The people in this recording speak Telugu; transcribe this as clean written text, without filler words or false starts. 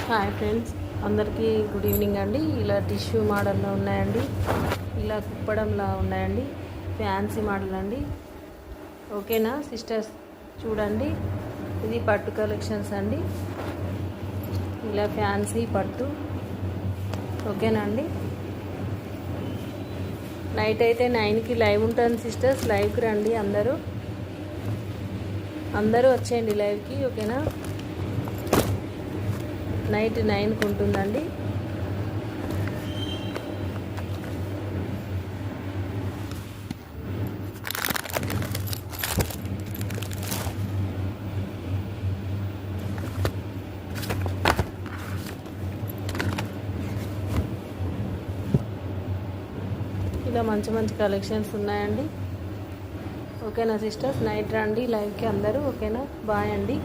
హాయ్ ఫ్రెండ్స్, అందరికీ గుడ్ ఈవినింగ్ అండి. ఇలా టిష్యూ మోడల్లో ఉన్నాయండి, ఇలా కుప్పడంలా ఉన్నాయండి. ఫ్యాన్సీ మోడల్ అండి. ఓకేనా సిస్టర్స్, చూడండి. ఇది పట్టు కలెక్షన్స్ అండి. ఇలా ఫ్యాన్సీ పట్టు. ఓకేనా అండి. నైట్ అయితే 9కి లైవ్ ఉంటుంది సిస్టర్స్. లైవ్కి రండి అందరూ వచ్చేయండి లైవ్కి. ఓకేనా. నైట్ 9కి ఉంటుందండి. ఇలా మంచి మంచి కలెక్షన్స్ ఉన్నాయండి. ఓకేనా సిస్టర్స్, నైట్ రండి లైవ్కి అందరూ. ఓకేనా, బాయ్ అండి.